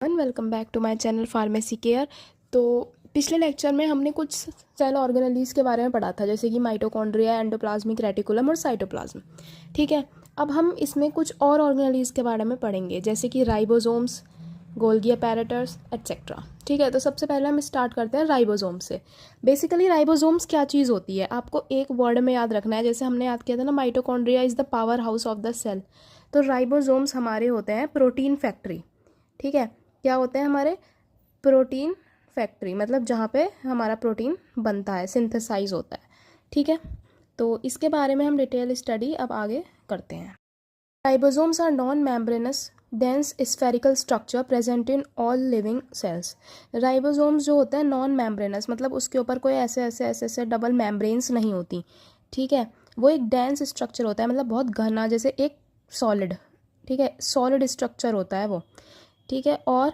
Welcome back to my channel pharmacy care. तो पिछले lecture में हमने कुछ सेल ऑर्गेनेलीज के बारे में पढ़ा था, जैसे कि माइटोकॉन्ड्रिया, एंडोप्लाज्मिक रेटिकुलम और साइटोप्लाज्म। ठीक है, अब हम इसमें कुछ और ऑर्गेनेलीज के बारे में पढ़ेंगे, जैसे कि राइबोसोम्स, गोल्गी अपैरेटस एट्सेट्रा। ठीक है, तो सबसे पहले हम स्टार्ट करते हैं राइबोसोम से। बेसिकली राइबोसोम्स क्या चीज़ होती है, आपको एक वर्ड में याद रखना है। जैसे हमने याद किया था ना, mitochondria is the powerhouse of the cell. तो राइबोसोम्स हमारे होते हैं प्रोटीन फैक्ट्री। ठीक है, क्या होते हैं हमारे? प्रोटीन फैक्ट्री, मतलब जहाँ पे हमारा प्रोटीन बनता है, सिंथेसाइज होता है। ठीक है, तो इसके बारे में हम डिटेल स्टडी अब आगे करते हैं। Ribosomes are non membranous dense spherical structure present in all living cells. Ribosomes जो होते हैं नॉन मेम्ब्रेनस, मतलब उसके ऊपर कोई ऐसे डबल मेम्ब्रेन्स नहीं होती। ठीक है, वो एक डेंस स्ट्रक्चर होता है, मतलब बहुत घना, जैसे एक सॉलिड। ठीक है, सॉलिड स्ट्रक्चर होता है वो। ठीक है, और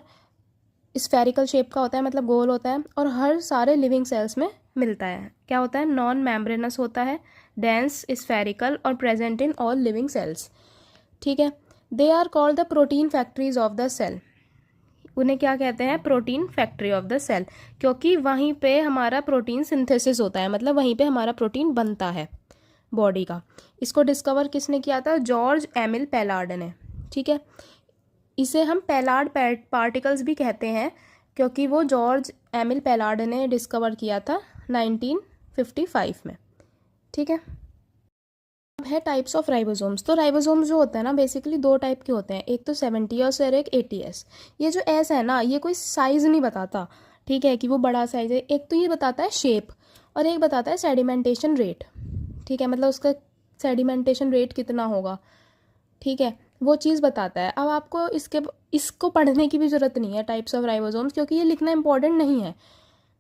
स्फेरिकल शेप का होता है, मतलब गोल होता है, और हर सारे लिविंग सेल्स में मिलता है। क्या होता है? नॉन मेम्ब्रेनस होता है, डेंस, स्फेरिकल और present in all living cells. ठीक है, they are called the protein factories of the cell. उन्हें क्या कहते हैं? Protein factory of the cell, क्योंकि वहीं पे हमारा प्रोटीन सिंथेसिस होता है, मतलब वहीं पे हमारा प्रोटीन बनता है बॉडी का। इसको डिस्कवर किसने किया था? जॉर्ज एमिल पेलार्ड ने। ठीक है, इसे हम पेलार्ड पार्टिकल्स भी कहते हैं, क्योंकि वो जॉर्ज एमिल पेलार्ड ने डिस्कवर किया था 1955 में। ठीक है, अब है टाइप्स ऑफ राइबोसोम्स। तो राइबोसोम्स जो होते हैं ना, बेसिकली दो टाइप के होते हैं, एक तो 70S और एक 80S। ये जो एस है ना, ये कोई साइज नहीं बताता, ठीक है, कि वो बड़ा साइज है। एक तो ये बताता है शेप, और एक बताता है सेडिमेंटेशन रेट। ठीक है, मतलब उसका सेडिमेंटेशन रेट कितना होगा, ठीक है, वो चीज़ बताता है। अब आपको इसको पढ़ने की भी ज़रूरत नहीं है, टाइप्स ऑफ राइबोसोम्स, क्योंकि ये लिखना इंपॉर्टेंट नहीं है।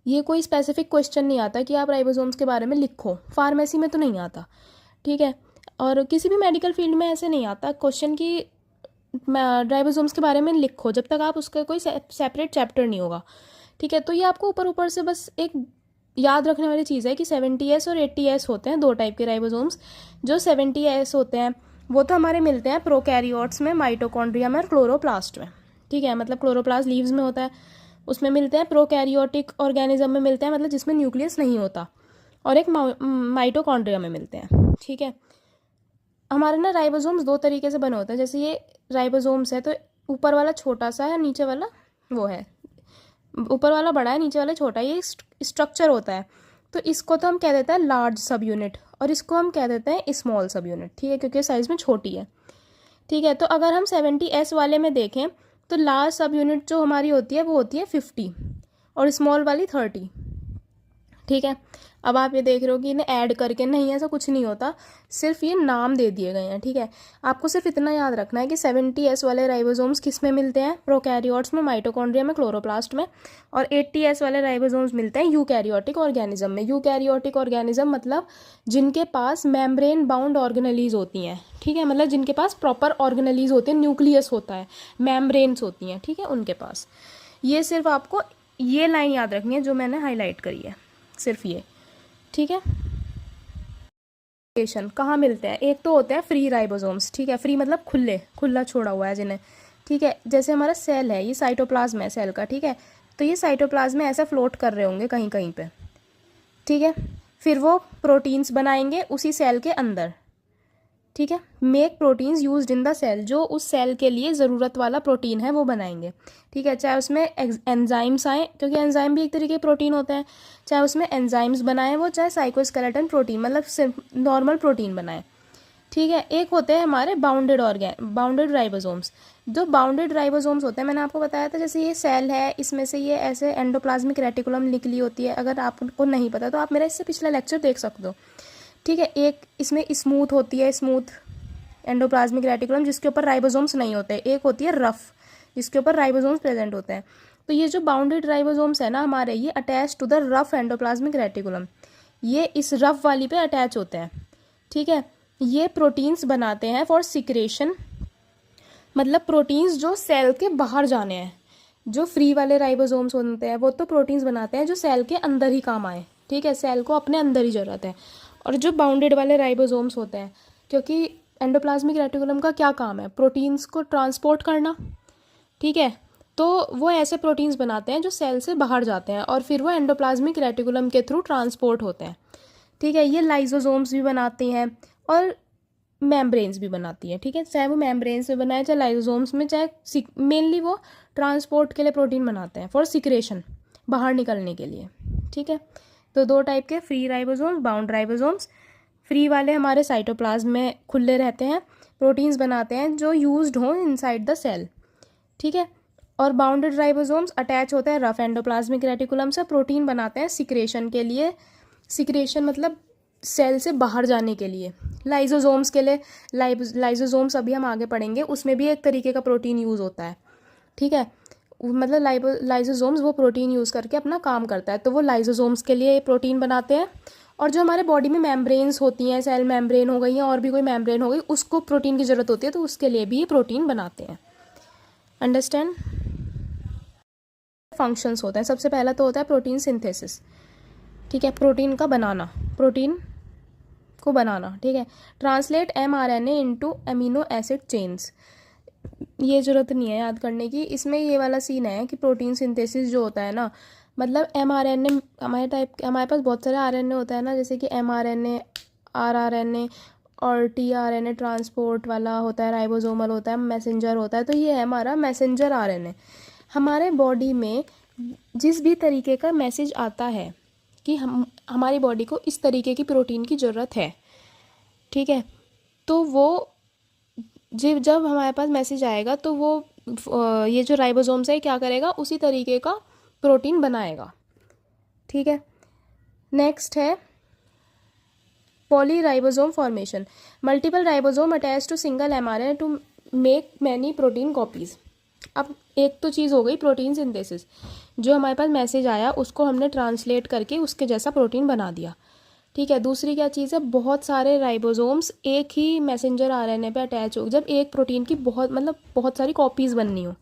ये कोई स्पेसिफिक क्वेश्चन नहीं आता कि आप राइबोसोम्स के बारे में लिखो, फार्मेसी में तो नहीं आता। ठीक है, और किसी भी मेडिकल फील्ड में ऐसे नहीं आता क्वेश्चन कि राइबोसोम्स के बारे में लिखो, जब तक आप उसका कोई सेपरेट चैप्टर नहीं होगा। ठीक है, तो ये आपको ऊपर ऊपर से बस एक याद रखने वाली चीज़ है कि 70S और 80S होते हैं, दो टाइप के राइबोसोम्स। जो 70S होते हैं वो तो हमारे मिलते हैं प्रोकैरियोट्स में, माइटोकॉन्ड्रिया में और क्लोरोप्लास्ट में। ठीक है, मतलब क्लोरोप्लास्ट लीव्स में होता है, उसमें मिलते हैं। प्रोकैरियोटिक ऑर्गेनिज्म में मिलते हैं, मतलब जिसमें न्यूक्लियस नहीं होता, और एक माइटोकॉन्ड्रिया में मिलते हैं। ठीक है, हमारे ना राइबोसोम्स दो तरीके से बने होते हैं। जैसे ये राइबोसोम्स है, तो ऊपर वाला छोटा सा है, नीचे वाला वो है, ऊपर वाला बड़ा है, नीचे वाला छोटा है, ये स्ट्रक्चर होता है। तो इसको तो हम कह देते हैं लार्ज सब यूनिट, और इसको हम कह देते हैं स्मॉल सब यूनिट। ठीक है, क्योंकि साइज़ में छोटी है। ठीक है, तो अगर हम 70S वाले में देखें तो लार्ज सब यूनिट जो हमारी होती है वो होती है 50, और स्मॉल वाली 30। ठीक है, अब आप ये देख रहे हो कि इन्हें ऐड करके, नहीं, ऐसा कुछ नहीं होता, सिर्फ ये नाम दे दिए गए हैं। ठीक है, आपको सिर्फ इतना याद रखना है कि 70S वाले राइबोसोम्स किस में मिलते हैं? प्रोकैरियोट्स में, माइटोकॉन्ड्रिया में, क्लोरोप्लास्ट में। और 80S वाले राइबोसोम्स मिलते हैं यूकैरियोटिक ऑर्गेनिज्म में। यूकैरियोटिक ऑर्गेनिज्म मतलब जिनके पास मेम्ब्रेन बाउंड ऑर्गेनेलीज होती हैं। ठीक है, मतलब जिनके पास प्रॉपर ऑर्गेनेलीज होते हैं, न्यूक्लियस होता है, मेम्ब्रेन्स होती हैं। ठीक है, उनके पास। ये सिर्फ आपको ये लाइन याद रखनी है जो मैंने हाईलाइट करी है, सिर्फ ये। ठीक है, कहाँ मिलते हैं? एक तो होते हैं फ्री राइबोसोम्स। ठीक है, फ्री मतलब खुला छोड़ा हुआ है जिन्हें। ठीक है, जैसे हमारा सेल है, ये साइटोप्लाज्म है सेल का। ठीक है, तो ये साइटोप्लाज्म में ऐसा फ्लोट कर रहे होंगे कहीं कहीं पे। ठीक है, फिर वो प्रोटीन्स बनाएंगे उसी सेल के अंदर। ठीक है, make proteins used in the cell, जो उस सेल के लिए ज़रूरत वाला प्रोटीन है वो बनाएंगे। ठीक है, चाहे उसमें एंजाइम्स आए, क्योंकि एंजाइम भी एक तरीके के प्रोटीन होते हैं, चाहे उसमें एंजाइम्स बनाए वो, चाहे साइकोस्केलेटन प्रोटीन, मतलब सिर्फ नॉर्मल प्रोटीन बनाए। ठीक है, एक होते हैं हमारे बाउंडेड राइबोसोम्स। जो बाउंडेड राइबोसोम्स होते हैं, मैंने आपको बताया था, जैसे ये सेल है, इसमें से ये ऐसे एंडोप्लाज्मिक रेटिकुलम निकली होती है। अगर आपको नहीं पता तो आप मेरा इससे पिछला लेक्चर देख सकते हो। ठीक है, एक इसमें स्मूथ होती है, स्मूथ एंडोप्लाज्मिक रेटिकुलम, जिसके ऊपर राइबोसोम्स नहीं होते। एक होती है रफ, जिसके ऊपर राइबोसोम्स प्रेजेंट होते हैं। तो ये जो बाउंडेड राइबोसोम्स है ना हमारे, ये attach to the rough endoplasmic reticulum, ये इस रफ वाली पे अटैच होते हैं। ठीक है, ये प्रोटीन्स बनाते हैं फॉर सिक्रेशन, मतलब प्रोटीन्स जो सेल के बाहर जाने हैं। जो फ्री वाले राइबोसोम्स होते हैं वो तो प्रोटीन्स बनाते हैं जो सेल के अंदर ही काम आए। ठीक है, सेल को अपने अंदर ही ज़रूरत है। और जो बाउंडेड वाले राइबोसोम्स होते हैं, क्योंकि एंडोप्लाज्मिक रेटिकुलम का क्या काम है? प्रोटीन्स को ट्रांसपोर्ट करना। ठीक है, तो वो ऐसे प्रोटीन्स बनाते हैं जो सेल से बाहर जाते हैं और फिर वो एंडोप्लाज्मिक रेटिकुलम के थ्रू ट्रांसपोर्ट होते हैं। ठीक है, ये लाइसोसोम्स भी बनाती हैं और मेम्ब्रेन्स भी बनाती है। ठीक है, चाहे वो मेम्ब्रेन्स में बनाए चाहे लाइसोसोम्स में, चाहे मेनली वो ट्रांसपोर्ट के लिए प्रोटीन बनाते हैं फॉर सिक्रेशन, बाहर निकलने के लिए। ठीक है, तो दो टाइप के, free ribosomes, bound ribosomes. Free वाले हमारे साइटोप्लाज्म में खुले रहते हैं, प्रोटीन्स बनाते हैं जो यूज्ड हों इनसाइड द सेल। ठीक है, और बाउंडेड राइबोसोम्स अटैच होते हैं रफ एंडोप्लाज्मिक रेटिकुलम से, प्रोटीन बनाते हैं सिक्रेशन के लिए। सिक्रेशन मतलब सेल से बाहर जाने के लिए। लाइसोसोम्स के लिए, लाइसोसोम्स अभी हम आगे पढ़ेंगे, उसमें भी एक तरीके का प्रोटीन यूज़ होता है। ठीक है, मतलब लाइसोसोम्स वो प्रोटीन यूज़ करके अपना काम करता है, तो वो लाइसोसोम्स के लिए प्रोटीन बनाते हैं। और जो हमारे बॉडी में मेम्ब्रेन्स होती हैं, सेल मेम्ब्रेन हो गई या और भी कोई मेम्ब्रेन हो गई, उसको प्रोटीन की ज़रूरत होती है, तो उसके लिए भी ये प्रोटीन बनाते हैं। अंडरस्टैंड? फंक्शंस होते हैं, सबसे पहला तो होता है प्रोटीन सिंथेसिस। ठीक है, प्रोटीन का बनाना, प्रोटीन को बनाना। ठीक है, translate mRNA into amino acid chains. ये ज़रूरत नहीं है याद करने की, इसमें ये वाला सीन है कि प्रोटीन सिंथेसिस जो होता है ना, मतलब mRNA हमारे पास बहुत सारे RNA होता है ना, जैसे कि mRNA, rRNA और tRNA ट्रांसपोर्ट वाला होता है, राइबोसोमल होता है, मैसेंजर होता है। तो ये है हमारा मैसेंजर RNA। हमारे बॉडी में जिस भी तरीके का मैसेज आता है कि हमारी बॉडी को इस तरीके की प्रोटीन की ज़रूरत है, ठीक है, तो वो जब हमारे पास मैसेज आएगा तो वो ये जो राइबोसोम्स है क्या करेगा, उसी तरीके का प्रोटीन बनाएगा। ठीक है, नेक्स्ट है polyribosome formation. Multiple ribosome attach to single mRNA to make many protein copies. अब एक तो चीज़ हो गई प्रोटीन सिंथेसिस, जो हमारे पास मैसेज आया उसको हमने ट्रांसलेट करके उसके जैसा प्रोटीन बना दिया। ठीक है, दूसरी क्या चीज़ है, बहुत सारे राइबोसोम्स एक ही मैसेंजर आरएनए पे अटैच हो, जब एक प्रोटीन की बहुत सारी कॉपीज़ बननी हो।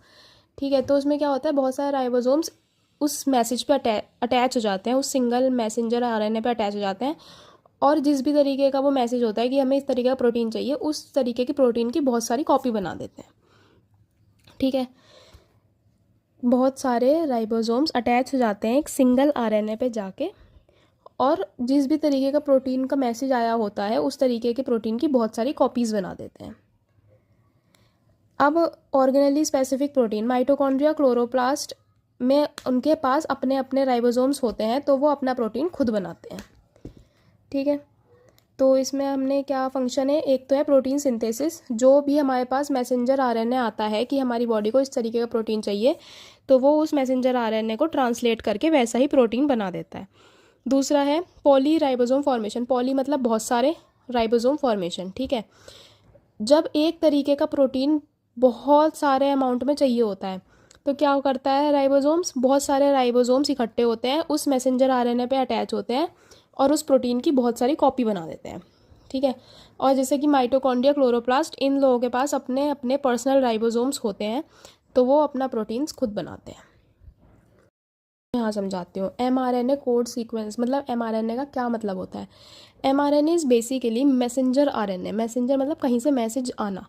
ठीक है, तो उसमें क्या होता है, बहुत सारे राइबोसोम्स उस मैसेज पे अटैच हो जाते हैं, उस सिंगल मैसेंजर आरएनए पे अटैच हो जाते हैं, और जिस भी तरीके का वो मैसेज होता है कि हमें इस तरीके का प्रोटीन चाहिए, उस तरीके की प्रोटीन की बहुत सारी कॉपी बना देते हैं। ठीक है, बहुत सारे राइबोसोम्स अटैच हो जाते हैं एक सिंगल आरएनए पे जाके, और जिस भी तरीके का प्रोटीन का मैसेज आया होता है उस तरीके के प्रोटीन की बहुत सारी कॉपीज़ बना देते हैं। अब organelle specific protein, mitochondria, chloroplast में उनके पास अपने अपने राइबोसोम्स होते हैं, तो वो अपना प्रोटीन खुद बनाते हैं। ठीक है, तो इसमें हमने क्या फंक्शन है, एक तो है प्रोटीन सिंथेसिस, जो भी हमारे पास मैसेंजर आरएनए आता है कि हमारी बॉडी को इस तरीके का प्रोटीन चाहिए, तो वो उस मैसेंजर आरएनए को ट्रांसलेट करके वैसा ही प्रोटीन बना देता है। दूसरा है पॉली राइबोसोम फॉर्मेशन। पॉली मतलब बहुत सारे, राइबोसोम फॉर्मेशन। ठीक है, जब एक तरीके का प्रोटीन बहुत सारे अमाउंट में चाहिए होता है, तो क्या करता है राइबोसोम्स, बहुत सारे राइबोसोम्स इकट्ठे होते हैं, उस मैसेंजर आरएनए पे अटैच होते हैं और उस प्रोटीन की बहुत सारी कॉपी बना देते हैं। ठीक है, और जैसे कि माइटोकॉन्ड्रिया, क्लोरोप्लास्ट, इन लोगों के पास अपने अपने पर्सनल राइबोसोम्स होते हैं, तो वो अपना प्रोटीन्स खुद बनाते हैं। यहाँ समझाती हूँ, mRNA कोड सीक्वेंस, मतलब mRNA का क्या मतलब होता है। mRNA is basically messenger RNA. Messenger मतलब कहीं से मैसेज आना।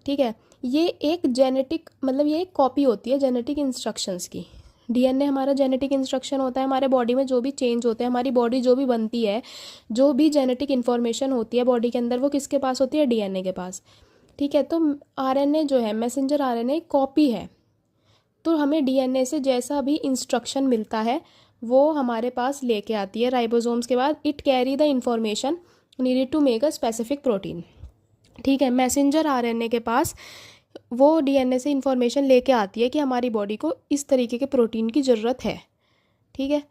ठीक है, ये एक जेनेटिक, मतलब ये एक कॉपी होती है जेनेटिक इंस्ट्रक्शंस की। डीएनए हमारा जेनेटिक इंस्ट्रक्शन होता है, हमारे बॉडी में जो भी चेंज होते हैं, हमारी बॉडी जो भी बनती है, जो भी जेनेटिक इन्फॉर्मेशन होती है बॉडी के अंदर, वो किसके पास होती है, डीएनए के पास। ठीक है, तो आरएनए जो है, मैसेंजर आरएनए कॉपी है, तो हमें डीएनए से जैसा भी इंस्ट्रक्शन मिलता है वो हमारे पास लेके आती है राइबोसोम्स के बाद। It carry the information needed to make a specific protein. ठीक है, मैसेंजर आरएनए के पास वो डीएनए से इंफॉर्मेशन लेके आती है कि हमारी बॉडी को इस तरीके के प्रोटीन की ज़रूरत है। ठीक है,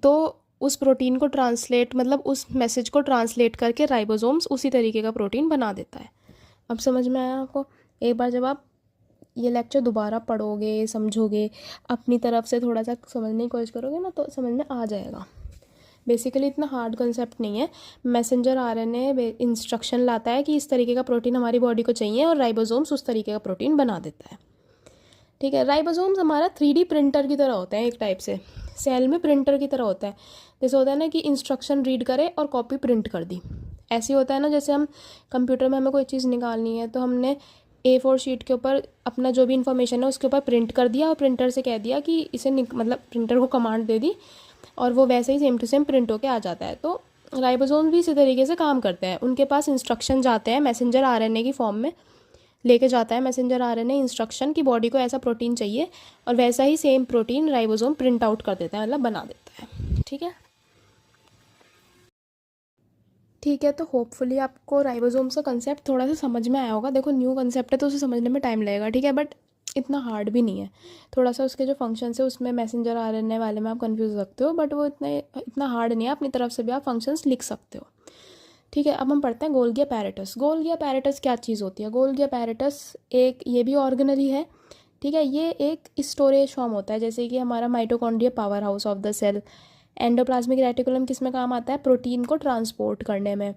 तो उस प्रोटीन को ट्रांसलेट, मतलब उस मैसेज को ट्रांसलेट करके राइबोसोम्स उसी तरीके का प्रोटीन बना देता है। अब समझ में आया आपको? एक बार जब आप ये लेक्चर दोबारा पढ़ोगे, समझोगे, अपनी तरफ से थोड़ा सा समझने की कोशिश करोगे ना, तो समझ में आ जाएगा। बेसिकली इतना हार्ड कंसेप्ट नहीं है। मैसेंजर आरएनए इंस्ट्रक्शन लाता है कि इस तरीके का प्रोटीन हमारी बॉडी को चाहिए, और राइबोसोम्स उस तरीके का प्रोटीन बना देता है। ठीक है, राइबोसोम्स हमारा 3D प्रिंटर की तरह होते हैं, एक टाइप से सेल में प्रिंटर की तरह होता है। जैसे होता है ना कि इंस्ट्रक्शन रीड करे और कॉपी प्रिंट कर दी, ऐसे होता है ना। जैसे हम कंप्यूटर में हमें कोई चीज़ निकालनी है, तो हमने A4 शीट के ऊपर अपना जो भी इन्फॉर्मेशन है उसके ऊपर प्रिंट कर दिया और प्रिंटर से कह दिया कि इसे मतलब प्रिंटर को कमांड दे दी और वो वैसे ही सेम टू सेम प्रिंट होके आ जाता है। तो राइबोसोम भी इसी तरीके से काम करते हैं। उनके पास इंस्ट्रक्शन जाते हैं मैसेंजर आरएनए की फॉर्म में, लेके जाता है मैसेंजर आरएनए इंस्ट्रक्शन की बॉडी को ऐसा प्रोटीन चाहिए, और वैसा ही same protein ribosome print out कर देता है, मतलब बना देता है। ठीक है, ठीक है। तो होपफुली आपको राइबोसोम्स का कंसेप्ट थोड़ा सा समझ में आया होगा। देखो न्यू कंसेप्ट है तो उसे समझने में टाइम लगेगा, ठीक है, बट इतना हार्ड भी नहीं है। थोड़ा सा उसके जो फंक्शंस है उसमें मैसेंजर आरएनए वाले में आप कंफ्यूज हो सकते हो, बट वो इतना हार्ड नहीं है। अपनी तरफ से भी आप फंक्शंस लिख सकते हो। ठीक है, अब हम पढ़ते हैं गोल्गी अपैरेटस। गोल्गी अपैरेटस क्या चीज़ होती है? गोल्गी अपैरेटस एक ये भी ऑर्गेनल ही है। ठीक है, ये एक स्टोरेज फॉर्म होता है, जैसे कि हमारा mitochondria powerhouse of the cell. Endoplasmic reticulum किस में काम आता है? प्रोटीन को ट्रांसपोर्ट करने में।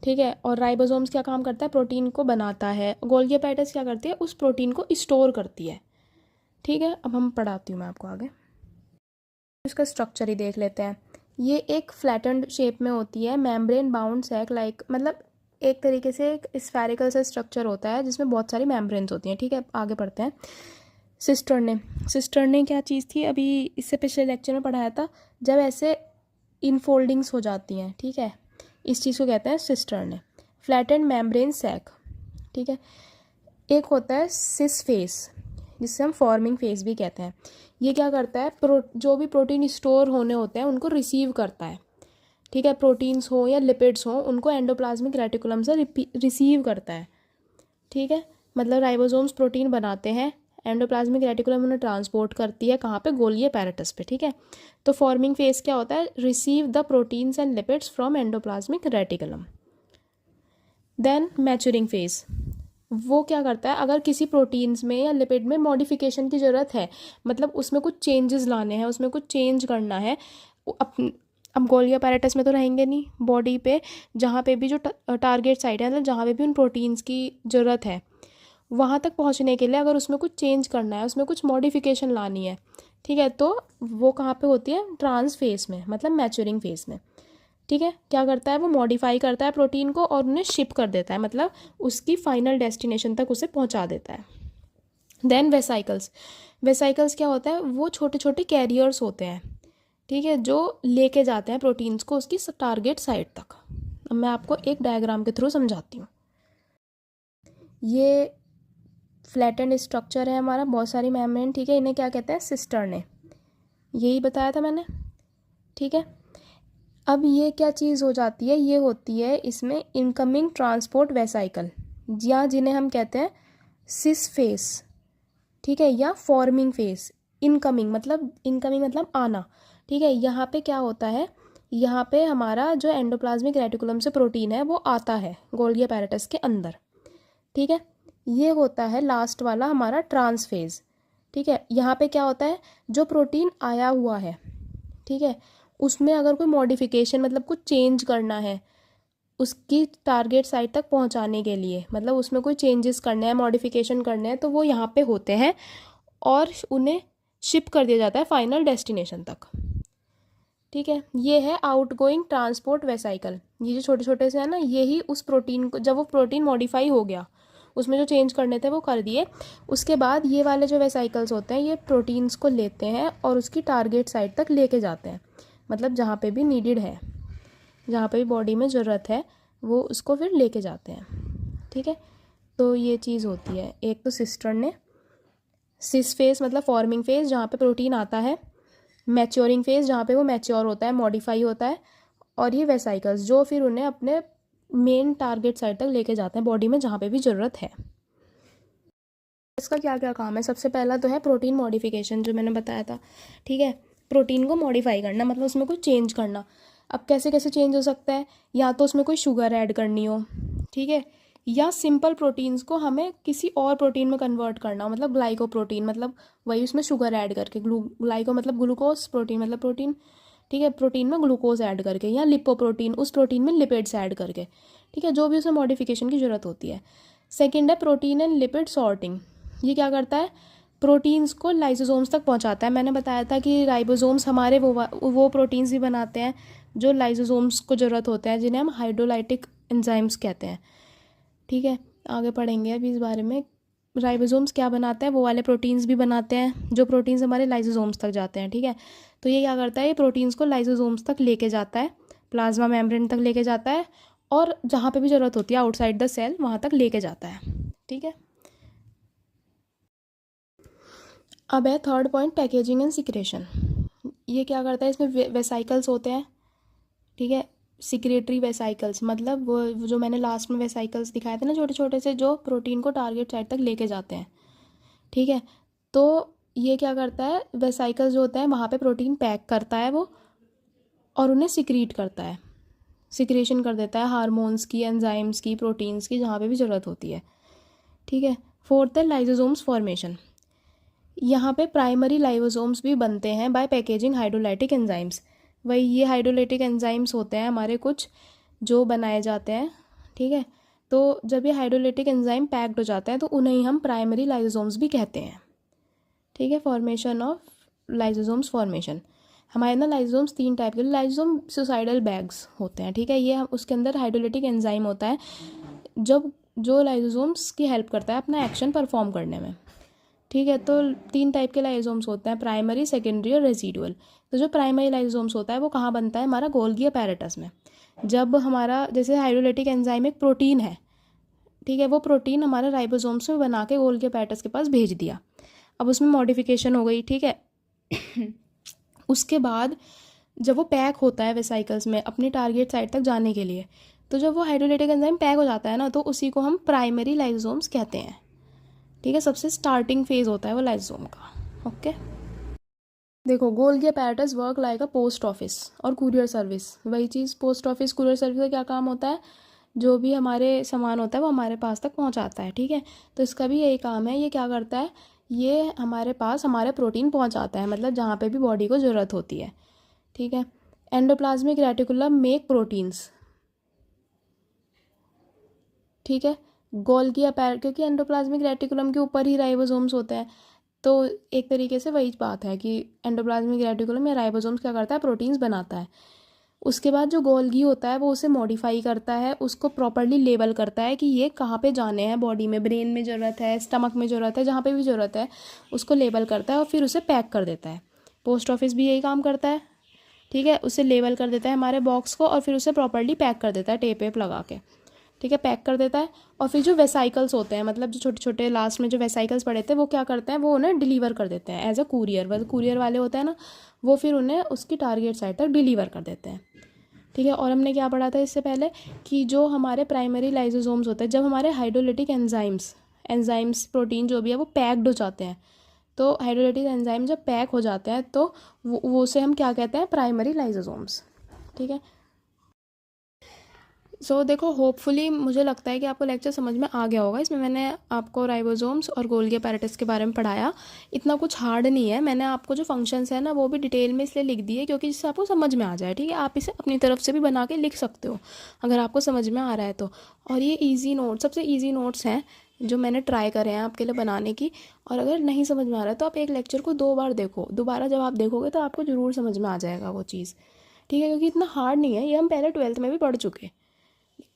ठीक है, और राइबोसोम्स क्या काम करता है? प्रोटीन को बनाता है। गोल्गी अपैरेटस क्या करती है? उस प्रोटीन को स्टोर करती है। ठीक है, अब हम पढ़ाती हूँ मैं आपको आगे। इसका स्ट्रक्चर ही देख लेते हैं। ये एक फ्लैटेंड शेप में होती है, मेम्ब्रेन बाउंड सैक लाइक, मतलब एक तरीके से एक स्फेरिकल सा स्ट्रक्चर होता है जिसमें बहुत सारी मेम्ब्रेन्स होती हैं। ठीक है, आगे पढ़ते हैं। सिस्टर्ने क्या चीज़ थी? अभी इससे पिछले लेक्चर में पढ़ाया था, जब ऐसे इनफोल्डिंग्स हो जाती हैं। ठीक है, इस चीज़ को कहते हैं सिस्टर्ने, फ्लैटेंड मेम्ब्रेन सैक। ठीक है, एक होता है सिस फेस, जिससे हम फॉर्मिंग फेस भी कहते हैं। ये क्या करता है? जो भी प्रोटीन स्टोर होने होते हैं उनको रिसीव करता है। ठीक है, प्रोटीन्स हो या लिपिड्स हो, उनको एंडोप्लाज्मिक रेटिकुलम से रिसीव करता है। ठीक है, मतलब राइबोसोम्स प्रोटीन बनाते हैं, एंडोप्लाज्मिक रेटिकुलम उन्हें ट्रांसपोर्ट करती है कहाँ पे? गोल्गी अपैरेटस पे। ठीक है, तो फॉर्मिंग फेस क्या होता है? Receive the proteins and lipids from endoplasmic reticulum. Then maturing phase, वो क्या करता है? अगर किसी प्रोटीन्स में या लिपिड में मॉडिफिकेशन की ज़रूरत है, मतलब उसमें कुछ चेंजेस लाने हैं, उसमें कुछ चेंज करना है, अब गोल्गी अपैरेटस में तो रहेंगे नहीं, बॉडी पे जहाँ पे भी जो टारगेट साइट है, मतलब जहाँ पे भी उन प्रोटीन्स की ज़रूरत है, वहाँ तक पहुँचने के लिए अगर उसमें कुछ चेंज करना है, उसमें कुछ मॉडिफिकेशन लानी है, ठीक है, तो वो कहाँ पे होती है? ट्रांस फेस में, मतलब मैच्योरिंग फेस में। ठीक है, क्या करता है? वो मॉडिफाई करता है प्रोटीन को और उन्हें शिप कर देता है, मतलब उसकी फाइनल डेस्टिनेशन तक उसे पहुंचा देता है। देन वेसाइकल्स क्या होता है? वो छोटे छोटे कैरियर्स होते हैं, ठीक है, जो लेके जाते हैं प्रोटीन्स को उसकी टारगेट साइट तक। अब मैं आपको एक डायग्राम के थ्रू समझाती हूँ। ये फ्लैटेंड स्ट्रक्चर है हमारा, बहुत सारी मेम्ब्रेन। ठीक है, इन्हें क्या कहते हैं? सिस्टर्ने, यही बताया था मैंने। ठीक है, अब ये क्या चीज़ हो जाती है? ये होती है इसमें इनकमिंग ट्रांसपोर्ट वेसाइकल, या जिन्हें हम कहते हैं सिस फेस। ठीक है, या फॉर्मिंग फेस। इनकमिंग मतलब आना। ठीक है, यहाँ पे क्या होता है? यहाँ पे हमारा जो एंडोप्लाज्मिक रेटिकुलम से प्रोटीन है वो आता है गोल्गी अपैरेटस के अंदर। ठीक है, ये होता है लास्ट वाला हमारा ट्रांस फेज। ठीक है, यहाँ पे क्या होता है? जो प्रोटीन आया हुआ है, ठीक है, उसमें अगर कोई मॉडिफिकेशन, मतलब कुछ चेंज करना है उसकी टारगेट साइट तक पहुंचाने के लिए, मतलब उसमें कोई चेंजेस करने हैं, मॉडिफिकेशन करने हैं, तो वो यहाँ पे होते हैं और उन्हें शिप कर दिया जाता है फाइनल डेस्टिनेशन तक। ठीक है, ये है आउटगोइंग ट्रांसपोर्ट वेसाइकल। ये जो छोटे छोटे से है ना, यही उस प्रोटीन को, जब वो प्रोटीन मॉडिफाई हो गया, उसमें जो चेंज करने थे वो कर दिए, उसके बाद ये वाले जो वेसाइकल्स होते हैं ये प्रोटीन्स को लेते हैं और उसकी टारगेट साइट तक लेके जाते हैं, मतलब जहाँ पे भी नीडेड है, जहाँ पे भी बॉडी में ज़रूरत है वो उसको फिर लेके जाते हैं। ठीक है, तो ये चीज़ होती है। एक तो सिस्टर्ने, सिस फेस मतलब फॉर्मिंग फेज जहाँ पे प्रोटीन आता है, मैच्योरिंग फेज जहाँ पे वो मैच्योर होता है, मॉडिफाई होता है, और ये वेसाइकल्स जो फिर उन्हें अपने मेन टारगेट साइट तक लेके जाते हैं बॉडी में जहाँ पे भी ज़रूरत है। इसका क्या क्या काम है? सबसे पहला तो है प्रोटीन मॉडिफिकेशन, जो मैंने बताया था। ठीक है, प्रोटीन को मॉडिफाई करना, मतलब उसमें कोई चेंज करना। अब कैसे कैसे चेंज हो सकता है? या तो उसमें कोई शुगर ऐड करनी हो, ठीक है, या सिंपल प्रोटीन्स को हमें किसी और प्रोटीन में कन्वर्ट करना हो, मतलब ग्लाइकोप्रोटीन, मतलब वही उसमें शुगर ऐड करके, ग्लाइको मतलब ग्लूकोज, प्रोटीन मतलब प्रोटीन। ठीक है, प्रोटीन में ग्लूकोज ऐड करके, या लिपोप्रोटीन, उस प्रोटीन में लिपिड्स ऐड करके। ठीक है, जो भी उसमें मॉडिफिकेशन की ज़रूरत होती है। सेकेंड है प्रोटीन एंड लिपिड सॉर्टिंग। ये क्या करता है? प्रोटीन्स को लाइसोसोम्स तक पहुंचाता है। मैंने बताया था कि राइबोसोम्स हमारे वो प्रोटीन्स भी बनाते हैं जो लाइसोसोम्स को ज़रूरत होता है, जिन्हें हम हाइड्रोलाइटिक एंजाइम्स कहते हैं। ठीक है, आगे पढ़ेंगे अभी इस बारे में राइबोसोम्स क्या बनाते हैं, वो वाले प्रोटीन्स भी बनाते हैं जो प्रोटीन्स हमारे लाइसोसोम्स तक जाते हैं, ठीक है। तो ये क्या करता है, ये प्रोटीन्स को लाइसोसोम्स तक लेके जाता है, प्लाज्मा मेम्ब्रेन तक लेके जाता है, और जहाँ पे भी ज़रूरत होती है आउटसाइड द सेल वहाँ तक लेके जाता है, ठीक है। अब है third point, packaging and secretion. ये क्या करता है, इसमें वेसाइकल्स होते हैं, ठीक है। सिक्रेटरी वेसाइकल्स मतलब वो जो मैंने लास्ट में वेसाइकल्स दिखाए थे ना, छोटे छोटे से, जो प्रोटीन को टारगेट साइट तक लेके जाते हैं, ठीक है। तो ये क्या करता है, वेसाइकल्स जो होता है वहाँ पे प्रोटीन पैक करता है वो, और उन्हें सिक्रीट करता है, सिक्रेशन कर देता है हार्मोन्स की, एंजाइम्स की, प्रोटीन्स की, जहाँ पे भी ज़रूरत होती है, ठीक है। फोर्थ है लाइसोसोम्स फॉर्मेशन। यहाँ पे प्राइमरी लाइसोसोम्स भी बनते हैं बाय पैकेजिंग हाइड्रोलाइटिक एंजाइम्स। वही ये हाइड्रोलाइटिक एंजाइम्स होते हैं हमारे कुछ जो बनाए जाते हैं, ठीक है। तो जब ये हाइड्रोलाइटिक एंजाइम पैक्ड हो जाता है तो उन्हें ही हम प्राइमरी लाइसोसोम्स भी कहते हैं, ठीक है। फॉर्मेशन ऑफ लाइसोसोम्स फॉर्मेशन, हमारे ना लाइसोसोम्स 3 टाइप के, लाइसोसोम सुसाइडल बैग्स होते हैं, ठीक है। ये उसके अंदर हाइड्रोलाइटिक एंजाइम होता है जब जो लाइसोसोम्स की हेल्प करता है अपना एक्शन परफॉर्म करने में, ठीक है। तो 3 टाइप के लाइसोसोम्स होते हैं, प्राइमरी, सेकेंडरी और रेसिडुअल। तो जो प्राइमरी लाइसोसोम्स होता है वो कहाँ बनता है, हमारा गोल्गी अपैरेटस में। जब हमारा जैसे हाइड्रोलाइटिक एंजाइम एक प्रोटीन है, ठीक है, वो प्रोटीन हमारे राइबोसोम्स में बना के गोल्गी अपैरेटस के पास भेज दिया, अब उसमें मॉडिफिकेशन हो गई, ठीक है। उसके बाद जब वो पैक होता है वेसाइकल्स में अपनी टारगेट साइट तक जाने के लिए, तो जब वो हाइड्रोलाइटिक एंजाइम पैक हो जाता है ना, तो उसी को हम प्राइमरी लाइसोसोम्स कहते हैं, ठीक है। सबसे स्टार्टिंग फेज होता है वो लाइसोसोम का, ओके। देखो, गोल्गी अपैरेटस वर्क लाइक अ पोस्ट ऑफिस और कुरियर सर्विस। वही चीज़, पोस्ट ऑफिस कुरियर सर्विस का क्या काम होता है, जो भी हमारे सामान होता है वो हमारे पास तक पहुंचाता है, ठीक है। तो इसका भी यही काम है, ये क्या करता है, ये हमारे पास हमारे प्रोटीन पहुंचाता है, मतलब जहाँ पे भी बॉडी को ज़रूरत होती है, ठीक है। एंडोप्लाज्मिक रेटिकुलम मेक प्रोटीन्स, ठीक है। गोल्गी अपैरेटस, क्योंकि एंडोप्लाज्मिक रेटिकुलम के ऊपर ही राइबोसोम्स होते हैं, तो एक तरीके से वही बात है कि एंडोप्लाज्मिक रेटिकुलम या राइबोसोम्स क्या करता है, प्रोटीन्स बनाता है। उसके बाद जो गोल्गी होता है वो उसे मॉडिफाई करता है, उसको प्रॉपर्ली लेबल करता है कि ये कहाँ पे जाने हैं बॉडी में, ब्रेन में ज़रूरत है, स्टमक में ज़रूरत है, जहाँ पे भी ज़रूरत है उसको लेबल करता है और फिर उसे पैक कर देता है। पोस्ट ऑफिस भी यही काम करता है, ठीक है। उसे लेबल कर देता है हमारे बॉक्स को और फिर उसे प्रॉपर्ली पैक कर देता है, टेप वेप लगा के, ठीक है, पैक कर देता है। और फिर जो वेसाइकल्स होते हैं, मतलब जो छोटे छोटे लास्ट में जो वेसाइकल्स पड़े थे, वो क्या करते हैं, वो उन्हें डिलीवर कर देते हैं एज अ कुरियर। वह कुरियर वाले होते हैं ना, वो फिर उन्हें उसकी टारगेट साइट तक डिलीवर कर देते हैं, ठीक है। और हमने क्या पढ़ा था इससे पहले कि जो हमारे प्राइमरी लाइसोसोम्स होते हैं, जब हमारे हाइड्रोलाइटिक एंजाइम्स प्रोटीन जो भी है वो पैक्ड हो जाते हैं, तो हाइड्रोलाइटिक एंजाइम जब पैक हो जाते हैं तो वो से हम क्या कहते हैं, प्राइमरी लाइसोसोम्स, ठीक है। सो देखो, होपफुली मुझे लगता है कि आपको लेक्चर समझ में आ गया होगा। इसमें मैंने आपको राइबोसोम्स और गोल्गी अपैरेटस के बारे में पढ़ाया, इतना कुछ हार्ड नहीं है। मैंने आपको जो फंक्शंस है ना वो भी डिटेल में इसलिए लिख दिए क्योंकि जिससे आपको समझ में आ जाए, ठीक है। आप इसे अपनी तरफ से भी बना के लिख सकते हो अगर आपको समझ में आ रहा है तो। और ये ईजी नोट्स, सबसे ईजी नोट्स हैं जो मैंने ट्राई करे हैं आपके लिए बनाने की। और अगर नहीं समझ में आ रहा है तो आप एक लेक्चर को 2 बार देखो, दोबारा जब आप देखोगे तो आपको ज़रूर समझ में आ जाएगा वो चीज़, ठीक है। क्योंकि इतना हार्ड नहीं है, ये हम पहले 12th में भी पढ़ चुके,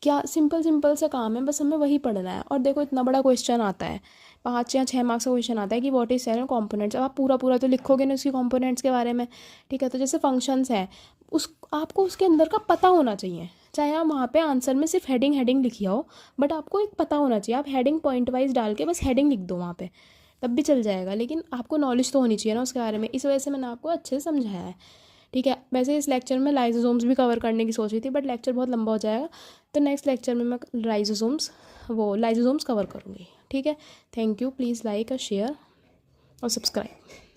क्या सिंपल सा काम है, बस हमें वही पढ़ना है। और देखो, इतना बड़ा क्वेश्चन आता है, 5 या 6 मार्क्स का क्वेश्चन आता है कि what is cell and components. अब आप पूरा तो लिखोगे ना उसकी कॉम्पोनेंट्स के बारे में, ठीक है। तो जैसे फंक्शंस है, उस आपको उसके अंदर का पता होना चाहिए, चाहे आप वहाँ पे आंसर में सिर्फ हेडिंग लिखी हो, बट आपको एक पता होना चाहिए। आप हेडिंग पॉइंट वाइज डाल के बस हेडिंग लिख दो वहाँ पे, तब भी चल जाएगा, लेकिन आपको नॉलेज तो होनी चाहिए ना उसके बारे में। इस वजह से मैंने आपको अच्छे से समझाया है, ठीक है। वैसे इस लेक्चर में लाइसोसोम्स भी कवर करने की सोच रही थी, बट लेक्चर बहुत लंबा हो जाएगा, तो नेक्स्ट लेक्चर में मैं लाइसोसोम्स कवर करूँगी, ठीक है। थैंक यू, प्लीज़ लाइक और शेयर और सब्सक्राइब।